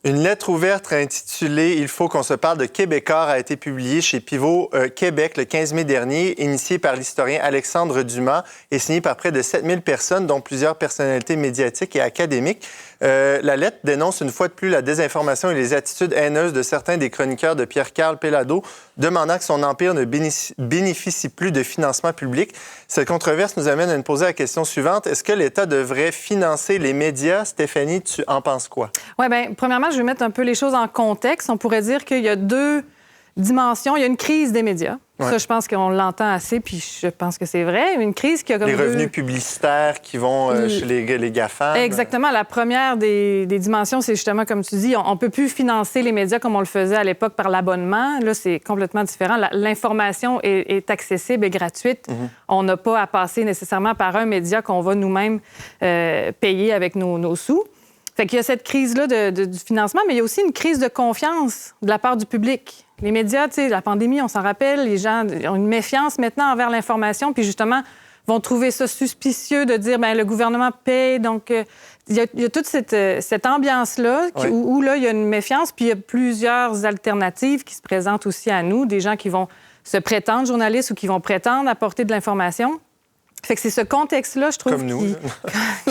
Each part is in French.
Une lettre ouverte intitulée « Il faut qu'on se parle de Québécois » a été publiée chez Pivot Québec le 15 mai dernier, initiée par l'historien Alexandre Dumas et signée par près de 7000 personnes, dont plusieurs personnalités médiatiques et académiques. La lettre dénonce une fois de plus la désinformation et les attitudes haineuses de certains des chroniqueurs de Pierre-Carl Péladeau, demandant que son empire ne bénéficie plus de financement public. Cette controverse nous amène à nous poser la question suivante. Est-ce que l'État devrait financer les médias? Stéphanie, tu en penses quoi? Oui, bien, premièrement, je vais mettre un peu les choses en contexte. On pourrait dire qu'il y a deux dimensions. Il y a une crise des médias. Ouais. Ça, je pense qu'on l'entend assez, puis je pense que c'est vrai. Une crise qui a comme les revenus publicitaires qui vont chez les GAFAM. Exactement. La première des dimensions, c'est justement, comme tu dis, on ne peut plus financer les médias comme on le faisait à l'époque par l'abonnement. Là, c'est complètement différent. L'information est accessible et gratuite. Mm-hmm. On n'a pas à passer nécessairement par un média qu'on va nous-mêmes payer avec nos sous. Fait qu'il y a cette crise-là du financement, mais il y a aussi une crise de confiance de la part du public. Les médias, tu sais, la pandémie, on s'en rappelle, les gens ont une méfiance maintenant envers l'information, puis justement, vont trouver ça suspicieux de dire, bien, le gouvernement paye. Donc, il y a toute cette ambiance-là où là, il y a une méfiance, puis il y a plusieurs alternatives qui se présentent aussi à nous, des gens qui vont se prétendre journalistes ou qui vont prétendre apporter de l'information. Fait que c'est ce contexte-là, je trouve. Comme nous.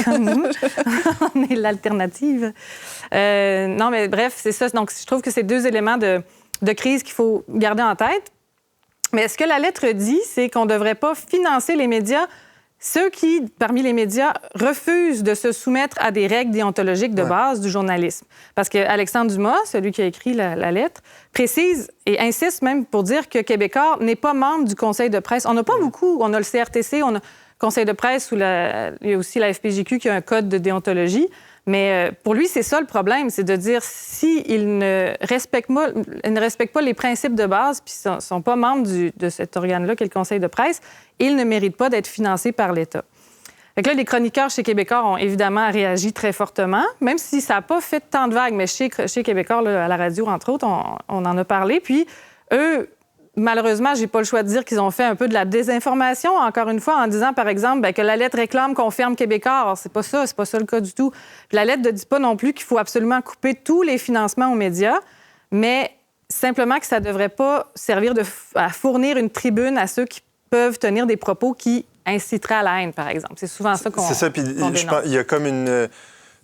Comme nous. On est l'alternative. Non, mais bref, c'est ça. Donc, je trouve que c'est deux éléments de crise qu'il faut garder en tête. Mais ce que la lettre dit, c'est qu'on ne devrait pas financer les médias, ceux qui, parmi les médias, refusent de se soumettre à des règles déontologiques de base du journalisme. Parce que Alexandre Dumas, celui qui a écrit la lettre, précise et insiste même pour dire que Québécois n'est pas membre du Conseil de presse. On n'a pas beaucoup. On a le CRTC, on a le Conseil de presse, il y a aussi la FPJQ qui a un code de déontologie. Mais pour lui, c'est ça le problème, c'est de dire s'ils ne respectent pas les principes de base puis ne sont pas membres de cet organe-là, qui est le Conseil de presse, ils ne méritent pas d'être financés par l'État. Fait que là, les chroniqueurs chez Québécois ont évidemment réagi très fortement, même si ça n'a pas fait tant de vagues, mais chez Québécois, là, à la radio, entre autres, on en a parlé. Puis eux, malheureusement, j'ai pas le choix de dire qu'ils ont fait un peu de la désinformation, encore une fois, en disant, par exemple, que la lettre réclame qu'on ferme Québécois. Alors, c'est pas ça le cas du tout. Puis la lettre ne dit pas non plus qu'il faut absolument couper tous les financements aux médias, mais simplement que ça ne devrait pas servir à fournir une tribune à ceux qui peuvent tenir des propos qui inciteraient à la haine, par exemple. C'est souvent ça qu'on C'est ça, puis je pense qu'il y a comme une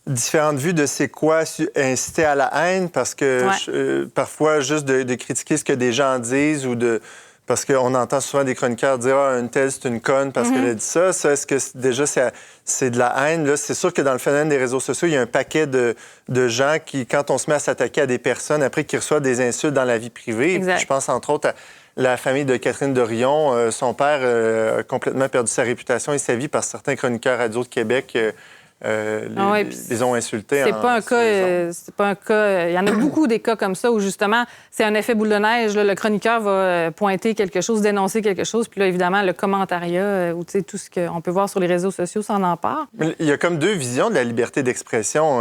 différentes vues de c'est quoi inciter à la haine, parce que parfois, juste de critiquer ce que des gens disent ou de... Parce qu'on entend souvent des chroniqueurs dire « Ah, une telle, c'est une conne parce qu'elle a dit ça. » Ça, est-ce que déjà c'est de la haine? Là, c'est sûr que dans le phénomène des réseaux sociaux, il y a un paquet de gens qui, quand on se met à s'attaquer à des personnes, après, qui reçoivent des insultes dans la vie privée. Je pense, entre autres, à la famille de Catherine Dorion. Son père a complètement perdu sa réputation et sa vie par certains chroniqueurs radio de Québec les ont insultés. C'est pas un cas. Il y en a beaucoup des cas comme ça où, justement, c'est un effet boule de neige. Là, le chroniqueur va pointer quelque chose, dénoncer quelque chose, puis là, évidemment, le commentariat ou tout ce qu'on peut voir sur les réseaux sociaux s'en empare. Mais il y a comme deux visions de la liberté d'expression,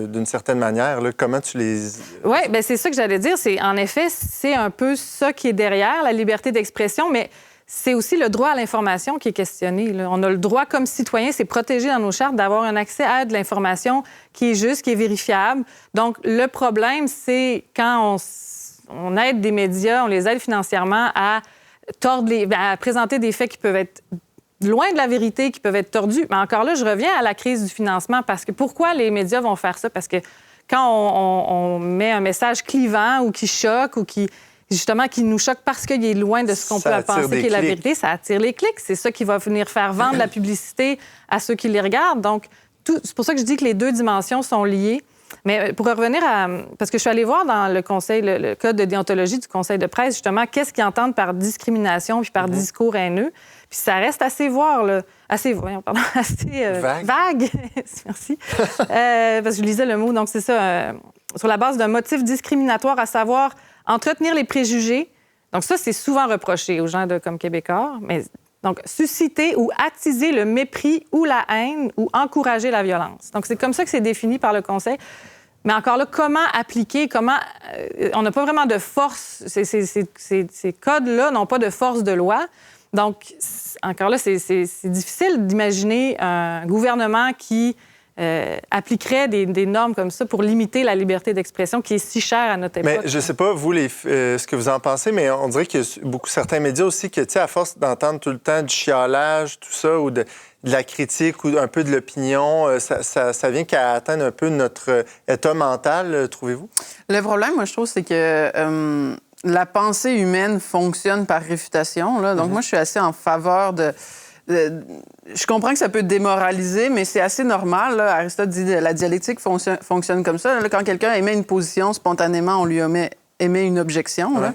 d'une certaine manière. Là. Comment tu les... Oui, bien, c'est ça que j'allais dire. En effet, c'est un peu ça qui est derrière la liberté d'expression, mais c'est aussi le droit à l'information qui est questionné. Là. On a le droit, comme citoyen, c'est protégé dans nos chartes, d'avoir un accès à de l'information qui est juste, qui est vérifiable. Donc, le problème, c'est quand on aide des médias, on les aide financièrement à présenter des faits qui peuvent être loin de la vérité, qui peuvent être tordus. Mais encore là, je reviens à la crise du financement, parce que pourquoi les médias vont faire ça? Parce que quand on met un message clivant ou qui choque ou qui nous choque parce qu'il est loin de ce qu'on peut penser qui est la vérité, ça attire les clics. C'est ça qui va venir faire vendre la publicité à ceux qui les regardent. Donc, c'est pour ça que je dis que les deux dimensions sont liées. Mais pour revenir parce que je suis allée voir dans le code de déontologie du Conseil de presse, justement, qu'est-ce qu'ils entendent par discrimination puis par discours haineux. Puis ça reste assez vague. Merci. Parce que je lisais le mot. Donc, c'est ça. Sur la base d'un motif discriminatoire, à savoir entretenir les préjugés. Donc ça, c'est souvent reproché aux gens comme Québécois. Mais donc, susciter ou attiser le mépris ou la haine ou encourager la violence. Donc, c'est comme ça que c'est défini par le Conseil. Mais encore là, comment appliquer, on n'a pas vraiment de force. Ces codes-là n'ont pas de force de loi. Donc, encore là, c'est difficile d'imaginer un gouvernement qui appliquerait des normes comme ça pour limiter la liberté d'expression qui est si chère à notre époque. Mais je ne sais pas, vous, ce que vous en pensez, mais on dirait qu'il y a certains médias aussi que, tu sais, à force d'entendre tout le temps du chiolage, tout ça, ou de la critique ou un peu de l'opinion, ça vient qu'à atteindre un peu notre état mental, trouvez-vous? Le problème, moi, je trouve, c'est que la pensée humaine fonctionne par réfutation. Là. Donc, moi, je suis assez en faveur je comprends que ça peut démoraliser, mais c'est assez normal. Là. Aristote dit que la dialectique fonctionne comme ça. Là, quand quelqu'un émet une position, spontanément, on lui émet une objection. Ouais. Là.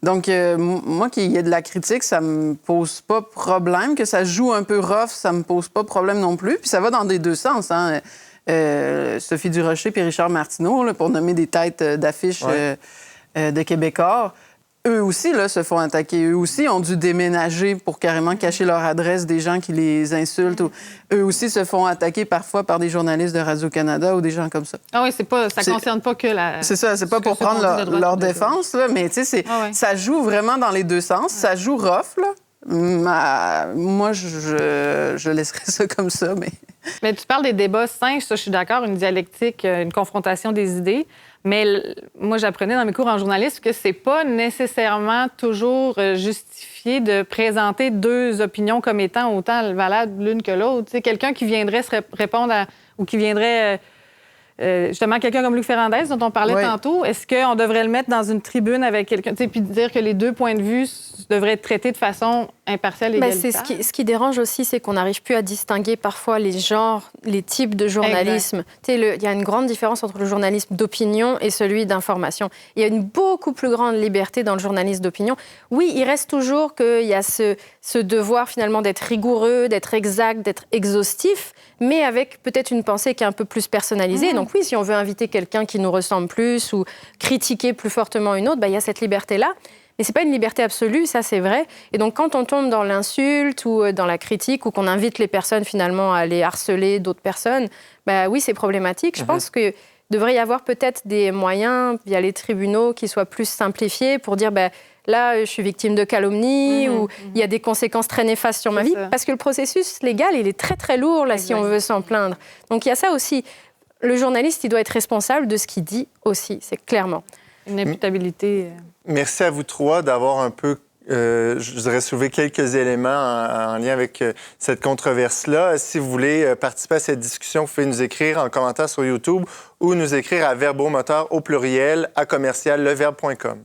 Donc, moi, qu'il y ait de la critique, ça me pose pas problème. Que ça joue un peu rough, ça me pose pas problème non plus. Puis ça va dans des deux sens. Hein. Sophie Durocher et Richard Martineau, là, pour nommer des têtes d'affiches de Québécois, eux aussi là, se font attaquer. Eux aussi ont dû déménager pour carrément cacher leur adresse des gens qui les insultent. Eux aussi se font attaquer parfois par des journalistes de Radio-Canada ou des gens comme ça. Ah oui, ça ne concerne pas que la... C'est ça, c'est pas pour prendre leur défense, là, mais tu sais, ça joue vraiment dans les deux sens. Ça joue rough, là. Moi, je laisserais ça comme ça, mais... Mais tu parles des débats sains, ça, je suis d'accord, une dialectique, une confrontation des idées. Mais moi, j'apprenais dans mes cours en journalisme que c'est pas nécessairement toujours justifié de présenter deux opinions comme étant autant valables l'une que l'autre. Tu sais, quelqu'un qui viendrait se répondre ou qui viendrait... justement, quelqu'un comme Luc Ferrandez, dont on parlait tantôt, est-ce qu'on devrait le mettre dans une tribune avec quelqu'un, puis dire que les deux points de vue devraient être traités de façon impartiale et égalitaire? C'est ce qui dérange aussi, c'est qu'on n'arrive plus à distinguer parfois les genres, les types de journalisme. Il y a une grande différence entre le journalisme d'opinion et celui d'information. Il y a une beaucoup plus grande liberté dans le journalisme d'opinion. Oui, il reste toujours qu'il y a ce devoir finalement d'être rigoureux, d'être exact, d'être exhaustif, mais avec peut-être une pensée qui est un peu plus personnalisée. Donc oui, si on veut inviter quelqu'un qui nous ressemble plus ou critiquer plus fortement une autre, il y a cette liberté-là. Mais c'est pas une liberté absolue, ça c'est vrai. Et donc quand on tombe dans l'insulte ou dans la critique ou qu'on invite les personnes finalement à aller harceler d'autres personnes, oui, c'est problématique. Je pense qu'il devrait y avoir peut-être des moyens via les tribunaux qui soient plus simplifiés pour dire là, je suis victime de calomnie ou il y a des conséquences très néfastes sur ma vie. Parce que le processus légal, il est très très lourd là, si on veut s'en plaindre. Donc il y a ça aussi. Le journaliste, il doit être responsable de ce qu'il dit aussi, c'est clairement. Une imputabilité. Merci à vous trois d'avoir un peu, je voudrais soulever quelques éléments en lien avec cette controverse-là. Si vous voulez participer à cette discussion, vous pouvez nous écrire en commentaire sur YouTube ou nous écrire à verbomoteur au pluriel @leverbe.com.